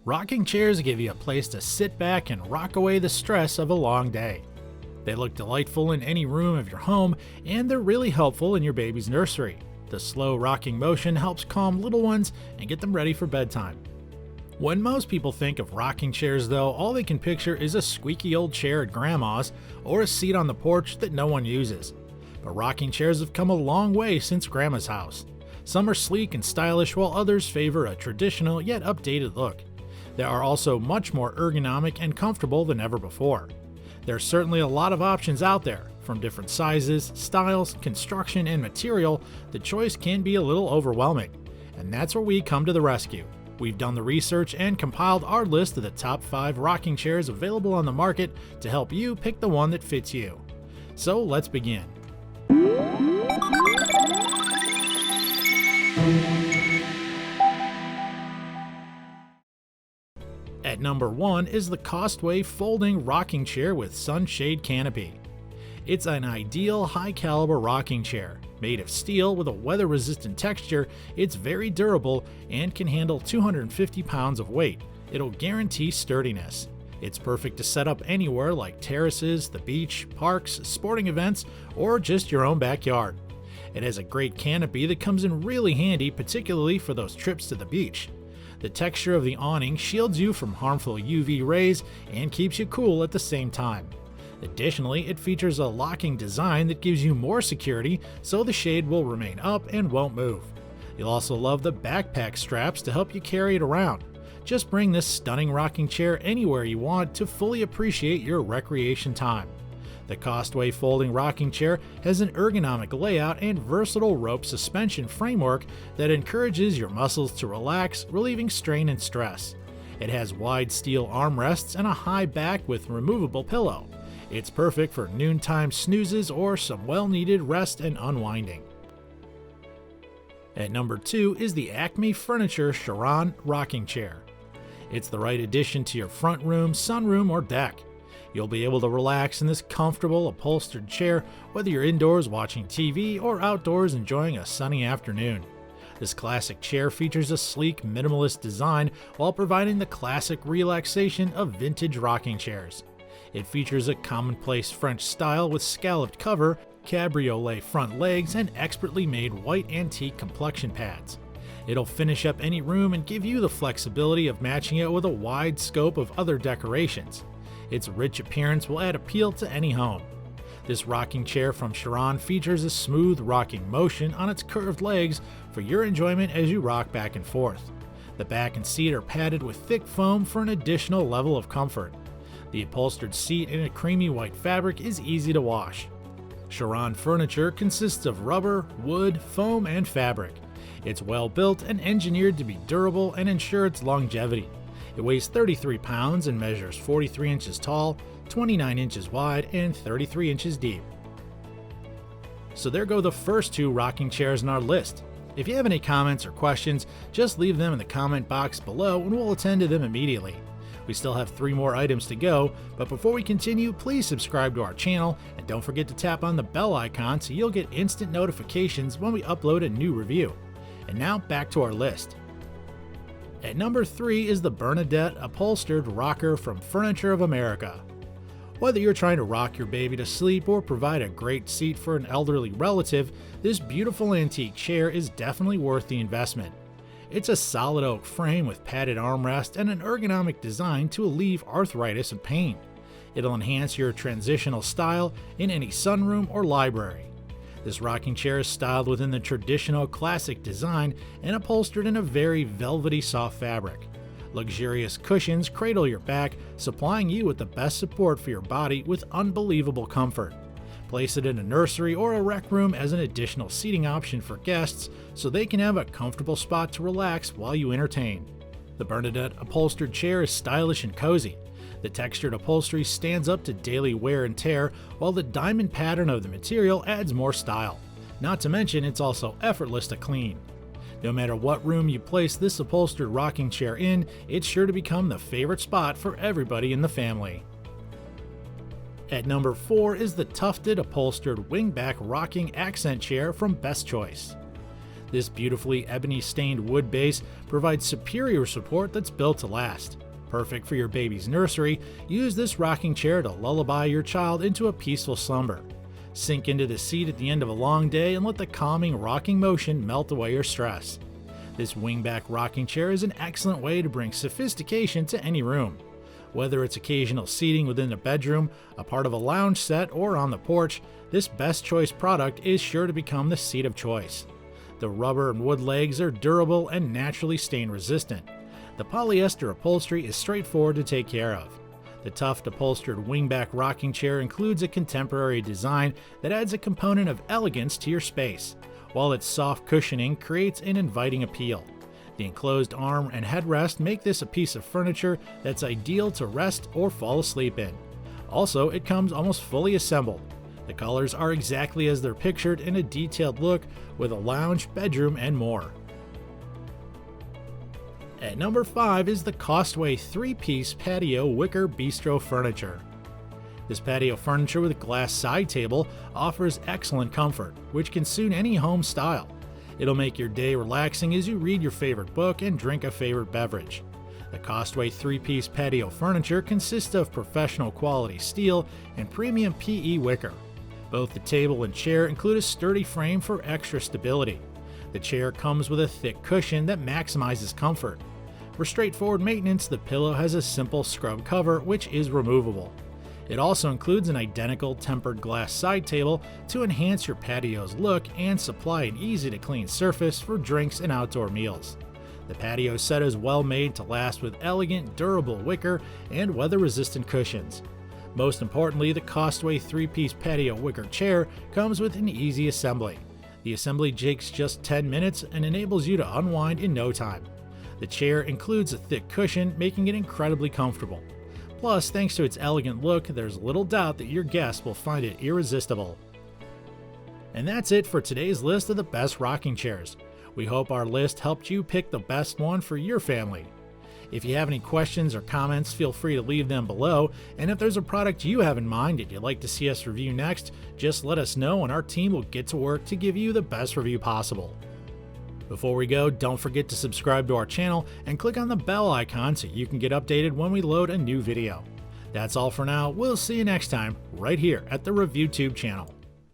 Rocking chairs give you a place to sit back and rock away the stress of a long day. They look delightful in any room of your home, and they're really helpful in your baby's nursery. The slow rocking motion helps calm little ones and get them ready for bedtime. When most people think of rocking chairs though, all they can picture is a squeaky old chair at grandma's or a seat on the porch that no one uses. But rocking chairs have come a long way since grandma's house. Some are sleek and stylish while others favor a traditional yet updated look. They are also much more ergonomic and comfortable than ever before. There's certainly a lot of options out there. From different sizes, styles, construction, and material, the choice can be a little overwhelming. And that's where we come to the rescue. We've done the research and compiled our list of the top 5 rocking chairs available on the market to help you pick the one that fits you. So let's begin. At number 1 is the COSTWAY folding rocking chair with sunshade canopy. It's an ideal high-caliber rocking chair. Made of steel with a weather-resistant texture, it's very durable and can handle 250 pounds of weight. It'll guarantee sturdiness. It's perfect to set up anywhere like terraces, the beach, parks, sporting events, or just your own backyard. It has a great canopy that comes in really handy, particularly for those trips to the beach. The texture of the awning shields you from harmful UV rays and keeps you cool at the same time. Additionally, it features a locking design that gives you more security, so the shade will remain up and won't move. You'll also love the backpack straps to help you carry it around. Just bring this stunning rocking chair anywhere you want to fully appreciate your recreation time. The COSTWAY folding rocking chair has an ergonomic layout and versatile rope suspension framework that encourages your muscles to relax, relieving strain and stress. It has wide steel armrests and a high back with removable pillow. It's perfect for noontime snoozes or some well-needed rest and unwinding. At number 2 is the Acme Furniture Charon rocking chair. It's the right addition to your front room, sunroom, or deck. You'll be able to relax in this comfortable upholstered chair whether you're indoors watching TV or outdoors enjoying a sunny afternoon. This classic chair features a sleek, minimalist design while providing the classic relaxation of vintage rocking chairs. It features a commonplace French style with scalloped cover, cabriolet front legs, and expertly made white antique complexion pads. It'll finish up any room and give you the flexibility of matching it with a wide scope of other decorations. Its rich appearance will add appeal to any home. This rocking chair from Charon features a smooth rocking motion on its curved legs for your enjoyment as you rock back and forth. The back and seat are padded with thick foam for an additional level of comfort. The upholstered seat in a creamy white fabric is easy to wash. Charon furniture consists of rubber, wood, foam, and fabric. It's well built and engineered to be durable and ensure its longevity. It weighs 33 pounds and measures 43 inches tall, 29 inches wide, and 33 inches deep. So there go the first 2 rocking chairs in our list. If you have any comments or questions, just leave them in the comment box below and we'll attend to them immediately. We still have 3 more items to go, but before we continue, please subscribe to our channel and don't forget to tap on the bell icon so you'll get instant notifications when we upload a new review. And now back to our list. At number 3 is the Bernadette upholstered rocker from Furniture of America. Whether you're trying to rock your baby to sleep or provide a great seat for an elderly relative, this beautiful antique chair is definitely worth the investment. It's a solid oak frame with padded armrest and an ergonomic design to alleviate arthritis and pain. It'll enhance your transitional style in any sunroom or library. This rocking chair is styled within the traditional classic design and upholstered in a very velvety soft fabric. Luxurious cushions cradle your back, supplying you with the best support for your body with unbelievable comfort. Place it in a nursery or a rec room as an additional seating option for guests so they can have a comfortable spot to relax while you entertain. The Bernadette upholstered chair is stylish and cozy. The textured upholstery stands up to daily wear and tear, while the diamond pattern of the material adds more style. Not to mention, it's also effortless to clean. No matter what room you place this upholstered rocking chair in, it's sure to become the favorite spot for everybody in the family. At number 4 is the Tufted upholstered wingback rocking accent chair from Best Choice. This beautifully ebony-stained wood base provides superior support that's built to last. Perfect for your baby's nursery, use this rocking chair to lullaby your child into a peaceful slumber. Sink into the seat at the end of a long day and let the calming rocking motion melt away your stress. This wingback rocking chair is an excellent way to bring sophistication to any room. Whether it's occasional seating within a bedroom, a part of a lounge set, or on the porch, this best choice product is sure to become the seat of choice. The rubber and wood legs are durable and naturally stain resistant. The polyester upholstery is straightforward to take care of. The Tuft upholstered wingback rocking chair includes a contemporary design that adds a component of elegance to your space, while its soft cushioning creates an inviting appeal. The enclosed arm and headrest make this a piece of furniture that's ideal to rest or fall asleep in. Also, it comes almost fully assembled. The colors are exactly as they're pictured in a detailed look with a lounge, bedroom, and more. At number 5 is the COSTWAY 3-piece patio wicker bistro furniture. This patio furniture with a glass side table offers excellent comfort, which can suit any home style. It'll make your day relaxing as you read your favorite book and drink a favorite beverage. The COSTWAY 3-piece patio furniture consists of professional quality steel and premium PE wicker. Both the table and chair include a sturdy frame for extra stability. The chair comes with a thick cushion that maximizes comfort. For straightforward maintenance, the pillow has a simple scrub cover which is removable. It also includes an identical tempered glass side table to enhance your patio's look and supply an easy-to-clean surface for drinks and outdoor meals. The patio set is well made to last with elegant, durable wicker and weather-resistant cushions. Most importantly, the COSTWAY 3-piece patio wicker chair comes with an easy assembly. The assembly takes just 10 minutes and enables you to unwind in no time. The chair includes a thick cushion, making it incredibly comfortable. Plus, thanks to its elegant look, there's little doubt that your guests will find it irresistible. And that's it for today's list of the best rocking chairs. We hope our list helped you pick the best one for your family. If you have any questions or comments, feel free to leave them below, and if there's a product you have in mind that you'd like to see us review next, just let us know and our team will get to work to give you the best review possible. Before we go, don't forget to subscribe to our channel and click on the bell icon so you can get updated when we load a new video. That's all for now. We'll see you next time, right here at the ReviewTube channel.